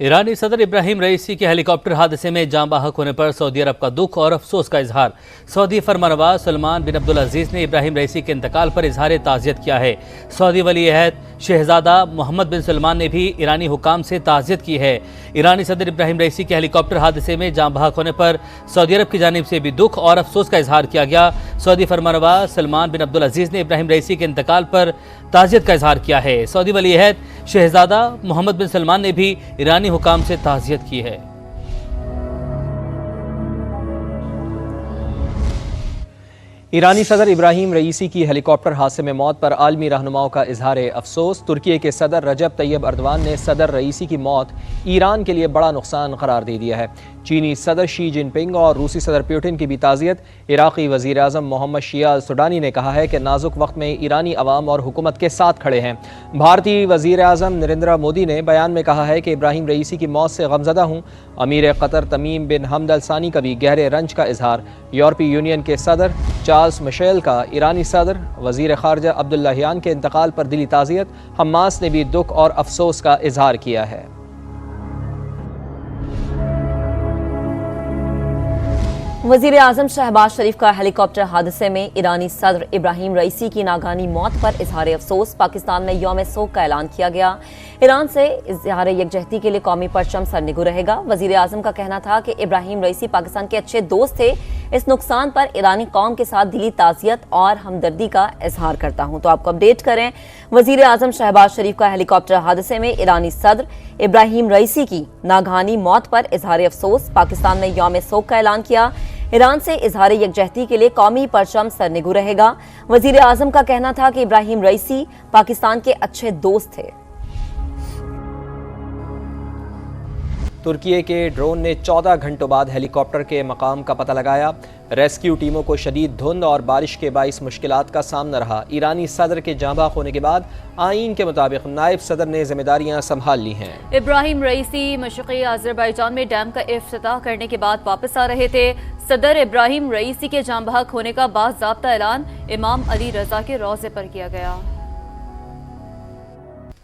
ईरानी सदर इब्राहिम रईसी के हेलीकॉप्टर हादसे में जाँ बहक होने पर सऊदी अरब का दुख और अफसोस का इजहार। सऊदी फरमानवाज सलमान बिन अब्दुल अजीज ने इब्राहिम रईसी के इंतकाल पर इजहार ताज़ियत किया है। सऊदी वली अहद शहजादा मोहम्मद बिन सलमान ने भी ईरानी हुकाम से ताज़ियत की है। ईरानी सदर इब्राहिम रईसी के हेलीकॉप्टर हादसे में जाँ बहक होने पर सऊदी अरब की जानिब से भी दुख और अफसोस का इजहार किया गया। सऊदी फरमानवाज सलमान बिन अब्दुल अजीज ने इब्राहिम रईसी के इंतकाल पर ताज़ियत का इजहार किया है। सऊदी वली अहद शहजादा मोहम्मद बिन सलमान ने भी ईरानी हुकाम से ताज़ियत की है। ईरानी सदर इब्राहिम रईसी की हेलीकॉप्टर हादसे में मौत पर आलमी रहनुमाओं का इजहार अफसोस। तुर्की के सदर रजब तैयब अर्दवान ने सदर रईसी की मौत ईरान के लिए बड़ा नुकसान करार दे दिया है। चीनी सदर शी जिनपिंग और रूसी सदर पुतिन की भी ताज़ियत। इराक़ी वज़ीर आज़म मोहम्मद शिया अल सुडानी ने कहा है कि नाजुक वक्त में ईरानी अवाम और हुकूमत के साथ खड़े हैं। भारतीय वज़ीर आज़म नरेंद्र मोदी ने बयान में कहा है कि इब्राहिम रईसी की मौत से गमज़दा हूँ। अमीर कतर तमीम बिन हमद अल सानी का भी गहरे रंज का इजहार। यूरोपीय यूनियन के सदर चार्ल्स मिशेल का ईरानी सदर वज़ीर ख़ारजा अब्दुल्लाहियान के इंतकाल पर दिली ताज़ियत। हमास ने भी दुख और अफसोस का इजहार किया है। वज़ीर आज़म शहबाज शरीफ का हेलीकॉप्टर हादसे में ईरानी सदर इब्राहिम रईसी की नागानी मौत पर इजहार अफसोस। पाकिस्तान में यौम सोग का ऐलान किया गया। ईरान से इजहार यकजहती के लिए कौमी परचम सरनिगू रहेगा। वज़ीर आज़म का कहना था कि इब्राहिम रईसी पाकिस्तान के अच्छे दोस्त थे। इस नुकसान पर ईरानी कौम के साथ दिली ताज़ियत और हमदर्दी का इजहार करता हूँ। तो आपको अपडेट करें, वज़ीर आज़म शहबाज शरीफ का हेलीकॉप्टर हादसे में ईरानी सदर इब्राहिम रईसी की नागानी मौत पर इजहार अफसोस। पाकिस्तान ने यौम सोग का ऐलान किया। ईरान से इजहार यकजहती के लिए कौमी परचम सरनिगू रहेगा। वज़ीर आज़म का कहना था कि इब्राहिम रईसी पाकिस्तान के अच्छे दोस्त थे। तुर्की के ड्रोन ने 14 घंटों बाद हेलीकॉप्टर के मकाम का पता लगाया। रेस्क्यू टीमों को शदीद धुंध और बारिश के बाइस मुश्किलात का सामना रहा। ईरानी सदर के जाँ बहक होने के बाद आईन के मुताबिक नायब सदर ने जिम्मेदारियां संभाल ली हैं। इब्राहिम रईसी मशरक़ी अज़रबैजान में डैम का इफ्तिताह करने के बाद वापस आ रहे थे। सदर इब्राहिम रईसी के जाँ बहक होने का बाज़ाब्ता ऐलान इमाम अली रजा के रोज़े पर किया गया।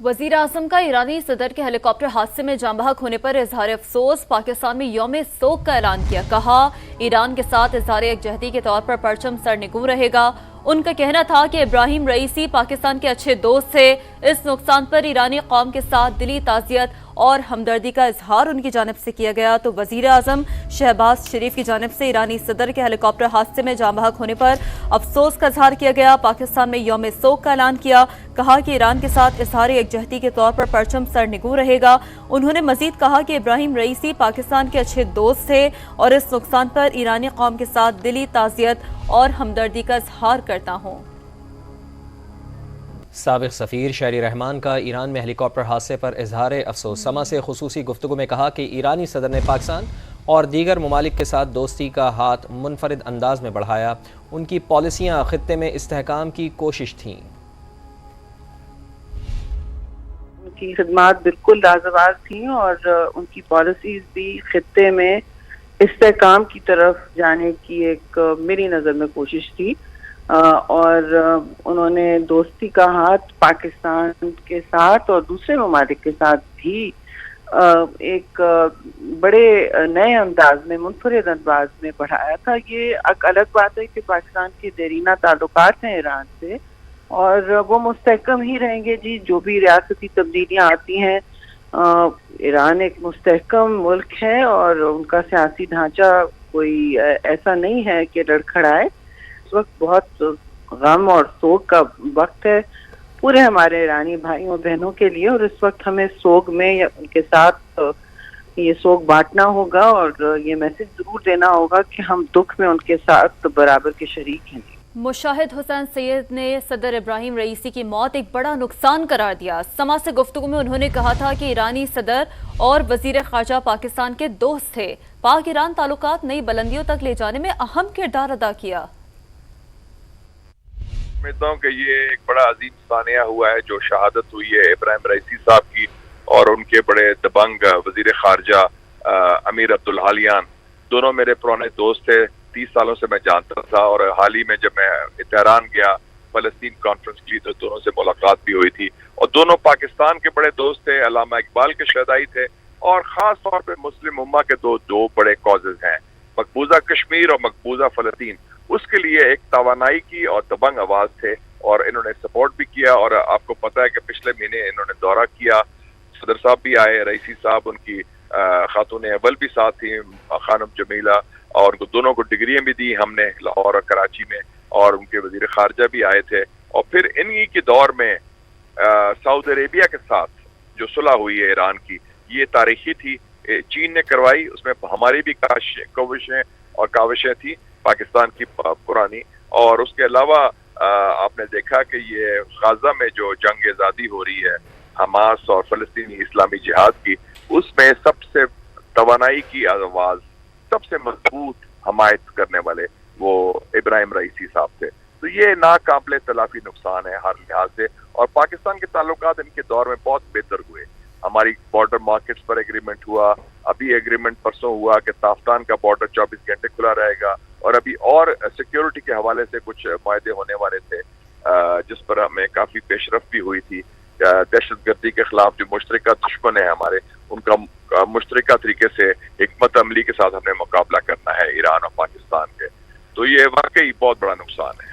वज़ीर आज़म का ईरानी सदर के हेलीकॉप्टर हादसे में जाँ बहक होने पर इजहार अफसोस। पाकिस्तान में यौम सोग का ऐलान किया। कहा, ईरान के साथ इजहार यकजहती के तौर पर परचम सरनिगू रहेगा। उनका कहना था कि इब्राहिम रईसी पाकिस्तान के अच्छे दोस्त थे। इस नुकसान पर ईरानी कौम के साथ दिली ताज़ियत और हमदर्दी का इजहार उनकी जानिब से किया गया। तो वज़ीर आज़म शहबाज शरीफ की जानिब से ईरानी सदर के हेलीकॉप्टर हादसे में जाँ बहक होने पर अफसोस का इजहार किया गया। पाकिस्तान में यौम सोग का ऐलान किया। कहा कि ईरान के साथ इजहार यकजहती के तौर पर परचम सरनिगू रहेगा। उन्होंने मजीद कहा कि इब्राहिम रईसी पाकिस्तान के अच्छे दोस्त थे और इस नुकसान पर ईरानी कौम के साथ दिली ताज़ियत और हमदर्दी का इजहार करता हूँ। साबिक़ सफ़ीर शहरी रहमान का ईरान में हेलीकॉप्टर हादसे पर इजहार अफसोस। समा से खुसूसी गुफ्तगू में कहा कि ईरानी सदर ने पाकिस्तान और दीगर ममालिक के साथ दोस्ती का हाथ मुनफरिद अंदाज में बढ़ाया। उनकी पॉलिसियाँ खित्ते में इस्तेहकाम की कोशिश थीं। उनकी खिदमात बिल्कुल लाजवाब थी और उनकी पॉलिसीज भी खित्ते में इस्तेहकाम की तरफ जाने की एक मेरी नज़र में कोशिश थी। और उन्होंने दोस्ती का हाथ पाकिस्तान के साथ और दूसरे ममालिक के साथ भी एक बड़े नए अंदाज में मुनफरिद अंदाज में बढ़ाया था। ये एक अलग बात है कि पाकिस्तान के देरीना ताल्लुकात हैं ईरान से और वो मुस्तहकम ही रहेंगे जी। जो भी रियासती तब्दीलियाँ आती हैं, ईरान एक मुस्तहकम मुल्क है और उनका सियासी ढांचा कोई ऐसा नहीं है कि लड़खड़ाए। इस वक्त बहुत गम और सोग का वक्त है पूरे हमारे ईरानी भाइयों और बहनों के लिए और इस वक्त हमें सोग में उनके साथ ये सोग बांटना होगा और ये मैसेज जरूर देना होगा कि हम दुख में उनके साथ बराबर के शरीक हैं। मुशाहिद हुसैन सैयद ने सदर इब्राहिम रईसी की मौत एक बड़ा नुकसान करार दिया। समा से गुफ्तगू में उन्होंने कहा था कि ईरानी सदर और वजीर खारजा पाकिस्तान के दोस्त थे। पाक ईरान ताल्लुकात नई बुलंदियों तक ले जाने में अहम किरदार अदा किया। समझता हूँ कि ये एक बड़ा अजीम सानिया हुआ है जो शहादत हुई है इब्राहिम रईसी साहब की और उनके बड़े दबंग वजीर खारजा अमीर अब्दुल्लाहियान। दोनों मेरे पुराने दोस्त थे, 30 सालों से मैं जानता था और हाल ही में जब मैं तेहरान गया फलस्तीन कॉन्फ्रेंस के लिए तो दोनों से मुलाकात भी हुई थी और दोनों पाकिस्तान के बड़े दोस्त थे। अल्लामा इकबाल के शहदाई थे और ख़ास तौर पर मुस्लिम उम्मा के दो बड़े कॉजेज हैं, मकबूजा कश्मीर और मकबूजा फ़लस्तीन। उसके लिए एक तवानाई की और दबंग आवाज़ थे और इन्होंने सपोर्ट भी किया। और आपको पता है कि पिछले महीने इन्होंने दौरा किया, सदर साहब भी आए, रईसी साहब, उनकी खातून अव्वल भी साथ थी, खानम जमीला, और दोनों को डिग्रियां भी दी हमने लाहौर और कराची में, और उनके वजीर खारजा भी आए थे। और फिर इन्हीं के दौर में सऊदी अरेबिया के साथ जो सुलह हुई है ईरान की, ये तारीखी थी, चीन ने करवाई, उसमें हमारी भी काविशें थी पाकिस्तान की पुरानी। और उसके अलावा आपने देखा कि ये गाजा में जो जंग आज़ादी हो रही है हमास और फलस्तीनी इस्लामी जिहाद की, उसमें सबसे तवानाई की आवाज़, सबसे मजबूत हमायत करने वाले वो इब्राहिम रईसी साहब थे। तो ये नाकाबिले तलाफी नुकसान है हर लिहाज से। और पाकिस्तान के ताल्लुकात इनके दौर में बहुत बेहतर हुए। हमारी बॉर्डर मार्केट्स पर एग्रीमेंट हुआ, अभी एग्रीमेंट परसों हुआ कि ताफ्तान का बॉर्डर 24 घंटे खुला रहेगा, और अभी और सिक्योरिटी के हवाले से कुछ मायदे होने वाले थे जिस पर हमें काफ़ी पेशरफ भी हुई थी। दहशतगर्दी के खिलाफ जो मुश्तरका दुश्मन है हमारे, उनका मुश्तरका तरीके से हिकमत अमली के साथ हमें मुकाबला करना है ईरान और पाकिस्तान के। तो ये वाकई बहुत बड़ा नुकसान है।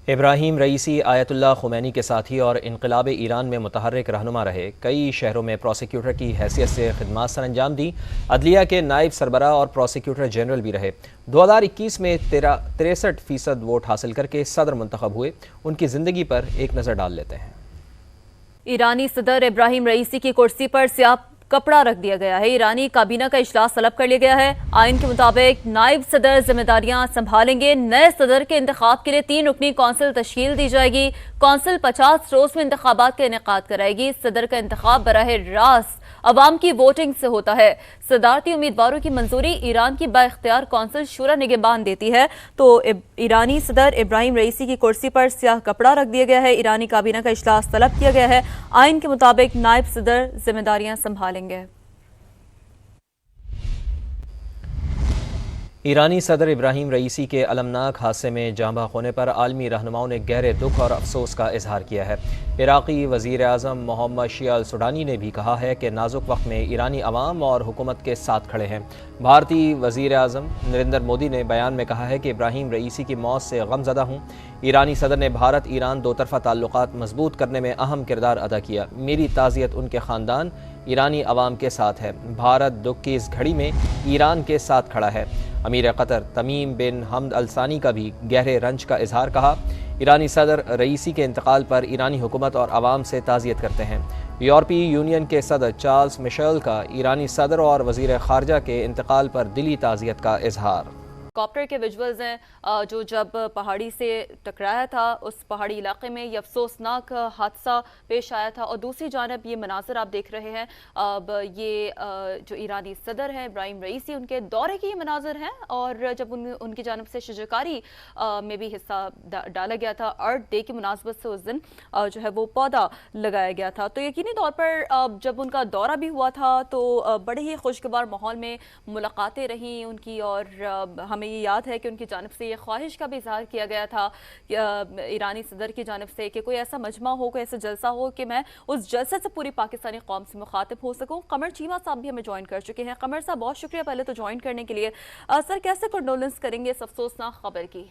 इब्राहिम रईसी आयतुल्लाह खुमैनी के साथी और इनकलाब ईरान में मुतहर्रिक रहनुमा रहे। कई शहरों में प्रोसिक्यूटर की हैसियत से खिदमत सर अंजाम दी। अदलिया के नायब सरबराह और प्रोसिक्यूटर जनरल भी रहे। 2021 में 63% वोट हासिल करके सदर मुंतखब हुए। उनकी ज़िंदगी पर एक नज़र डाल लेते हैं। ईरानी सदर इब्राहिम रईसी की कुर्सी पर स्याह कपड़ा रख दिया गया है। ईरानी काबीना का इजलास तलब कर लिया गया है। आइन के मुताबिक नायब सदर जिम्मेदारियां संभालेंगे। नए सदर के इंतखाब के लिए 3 रुकनी कौंसिल तश्कील दी जाएगी। कौंसिल 50 रोज में इंतखाबात का इनेकाद कराएगी। सदर का इंतखाब बराह रास्त अवाम की वोटिंग से होता है। सदारती उम्मीदवारों की मंजूरी ईरान की बाइख्तियार कौंसिल शुरा निगहबान देती है। तो ईरानी सदर इब्राहिम रईसी की कुर्सी पर स्याह कपड़ा रख दिया गया है। ईरानी काबीना का इजलास तलब किया गया है। आइन के मुताबिक नायब सदर जिम्मेदारियां संभालेंगे। ईरानी सदर इब्राहिम रईसी के अलमनाक हादसे में जाँ बहक होने पर आलमी रहनुमाओं ने गहरे दुख और अफसोस का इजहार किया है। इराक़ी वज़ीर आज़म मोहम्मद शिया अल सुडानी ने भी कहा है कि नाजुक वक्त में ईरानी अवाम और हुकूमत के साथ खड़े हैं। भारतीय वज़ीर आज़म नरेंद्र मोदी ने बयान में कहा है कि इब्राहिम रईसी की मौत से गमज़दा हूँ। ईरानी सदर ने भारत ईरान दो तरफ़ा ताल्लुकात मजबूत करने में अहम किरदार अदा किया। मेरी ताज़ियत उनके ख़ानदान ईरानी अवाम के साथ है। भारत दुख की इस घड़ी में ईरान के साथ खड़ा है। अमीर कतर तमीम बिन हमद अल सानी का भी गहरे रंज का इजहार कहा। ईरानी सदर रईसी के इंतकाल पर ईरानी हुकूमत और आवाम से ताज़ियत करते हैं। यूरोपीय यूनियन के सदर चार्ल्स मिशेल का ईरानी सदर और वज़ीर ख़ारजा के इंतकाल पर दिली ताज़ियत का इजहार। हेलीकॉप्टर के विजुअल्स हैं जो जब पहाड़ी से टकराया था, उस पहाड़ी इलाके में ये अफसोसनाक हादसा पेश आया था। और दूसरी जानब ये मनाजर आप देख रहे हैं, अब ये जो ईरानी सदर हैं इब्राहिम रईसी, उनके दौरे के ये मनाजर हैं। और जब उनकी जानब से शजरकारी में भी हिस्सा डाला गया था, अर्थ डे की मुनासबत से उस दिन जो है वो पौधा लगाया गया था। तो यकीनी तौर पर जब उनका दौरा भी हुआ था तो बड़े ही खुशगवार माहौल में मुलाकातें रहीं उनकी। और हमें ये याद है कि उनकी जानिब से ये ख्वाहिश का भी इजहार किया गया था ईरानी सदर की जानिब से कि कोई ऐसा मजमा हो, कोई ऐसा जलसा हो कि मैं उस जलसे से पूरी पाकिस्तानी कौम से मुखातिब हो सकूं। कमर चीमा साहब भी हमें ज्वाइन कर चुके हैं। कमर साहब, बहुत शुक्रिया पहले तो ज्वाइन करने के लिए। सर, कैसे कंडोलेंस करेंगे इस अफसोसनाक खबर की?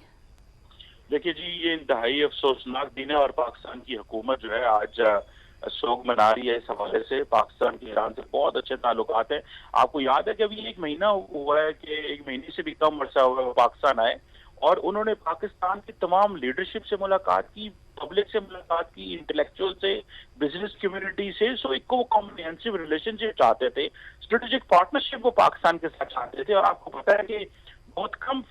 देखिए जी, ये इंतहाई अफसोसनाक दिन है और पाकिस्तान की हुकूमत जो है आज शोक मना रही है। इस हवाले से पाकिस्तान के ईरान से बहुत अच्छे ताल्लुकात हैं। आपको याद है कि अभी 1 महीना हुआ है कि 1 महीने से भी कम अर्सा हुआ है वो पाकिस्तान आए और उन्होंने पाकिस्तान की तमाम लीडरशिप से मुलाकात की, पब्लिक से मुलाकात की, इंटेलेक्चुअल से, बिजनेस कम्युनिटी से। सो एक को कॉम्प्रिहेंसिव रिलेशनशिप चाहते थे, स्ट्रेटेजिक पार्टनरशिप वो पाकिस्तान के साथ चाहते थे। और आपको पता है कि बहुत कम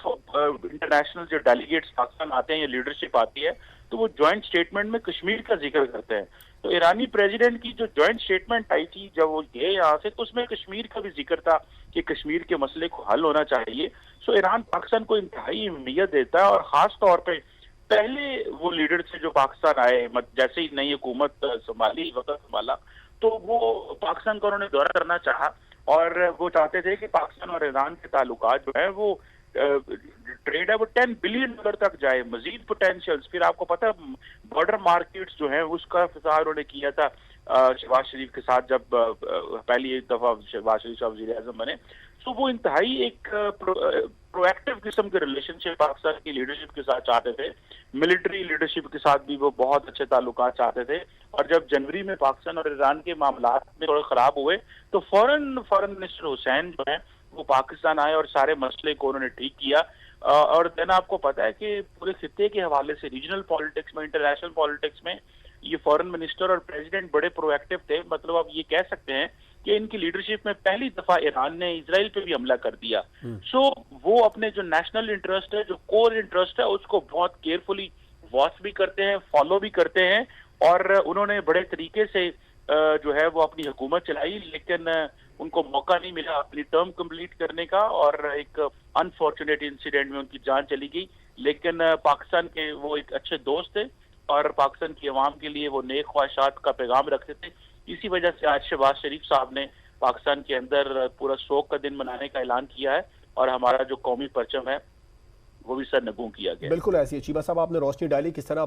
इंटरनेशनल जो डेलीगेट्स पाकिस्तान आते हैं या लीडरशिप आती है तो वो ज्वाइंट स्टेटमेंट में कश्मीर का जिक्र करते हैं। तो ईरानी प्रेसिडेंट की जो ज्वाइंट स्टेटमेंट आई थी जब वो गए यहाँ से, तो उसमें कश्मीर का भी जिक्र था कि कश्मीर के मसले को हल होना चाहिए। सो ईरान पाकिस्तान को इंतहाई अहमियत देता है और खास तौर पे पहले वो लीडर से जो पाकिस्तान आए, जैसे ही नई हुकूमत संभाली, वक्त संभाला, तो वो पाकिस्तान का उन्होंने दौरा करना चाहा और वो चाहते थे कि पाकिस्तान और ईरान के ताल्लुकात जो है वो ट्रेड है वो $10 बिलियन तक जाए, मजीद पोटेंशियल्स। फिर आपको पता है बॉर्डर मार्केट्स जो है उसका फिजा उन्होंने किया था शहबाज शरीफ के साथ, जब पहली एक दफा शहबाज शरीफ साहब वज़ीर आज़म बने। तो वो इंतहाई एक प्रोएक्टिव किस्म के रिलेशनशिप पाकिस्तान की लीडरशिप के साथ चाहते थे, मिलिट्री लीडरशिप के साथ भी वो बहुत अच्छे ताल्लुकात चाहते थे। और जब जनवरी में पाकिस्तान और ईरान के मामला में थोड़े खराब हुए तो फॉरेन मिनिस्टर हुसैन जो है वो पाकिस्तान आए और सारे मसले को उन्होंने ठीक किया। और देन आपको पता है कि पूरे खित्ते के हवाले से रीजनल पॉलिटिक्स में, इंटरनेशनल पॉलिटिक्स में ये फॉरेन मिनिस्टर और प्रेसिडेंट बड़े प्रोएक्टिव थे। मतलब आप ये कह सकते हैं कि इनकी लीडरशिप में पहली दफा ईरान ने इजराइल पे भी हमला कर दिया। सो वो अपने जो नेशनल इंटरेस्ट है, जो कोर इंटरेस्ट है, उसको बहुत केयरफुली वॉच भी करते हैं, फॉलो भी करते हैं। और उन्होंने बड़े तरीके से जो है वो अपनी हुकूमत चलाई, लेकिन उनको मौका नहीं मिला अपनी टर्म कंप्लीट करने का। और एक अनफॉर्चुनेट इंसिडेंट में उनकी जान चली गई। लेकिन पाकिस्तान के वो एक अच्छे दोस्त थे और पाकिस्तान की अवाम के लिए वो नेक ख्वाहिशात का पैगाम रखते थे। इसी वजह से आज शहबाज शरीफ साहब ने पाकिस्तान के अंदर पूरा शोक का दिन मनाने का ऐलान किया है और हमारा जो कौमी परचम है वो भी सरनगू किया गया। बिल्कुल ऐसी है। चीमा साहब, आपने रोशनी डाली किस तरह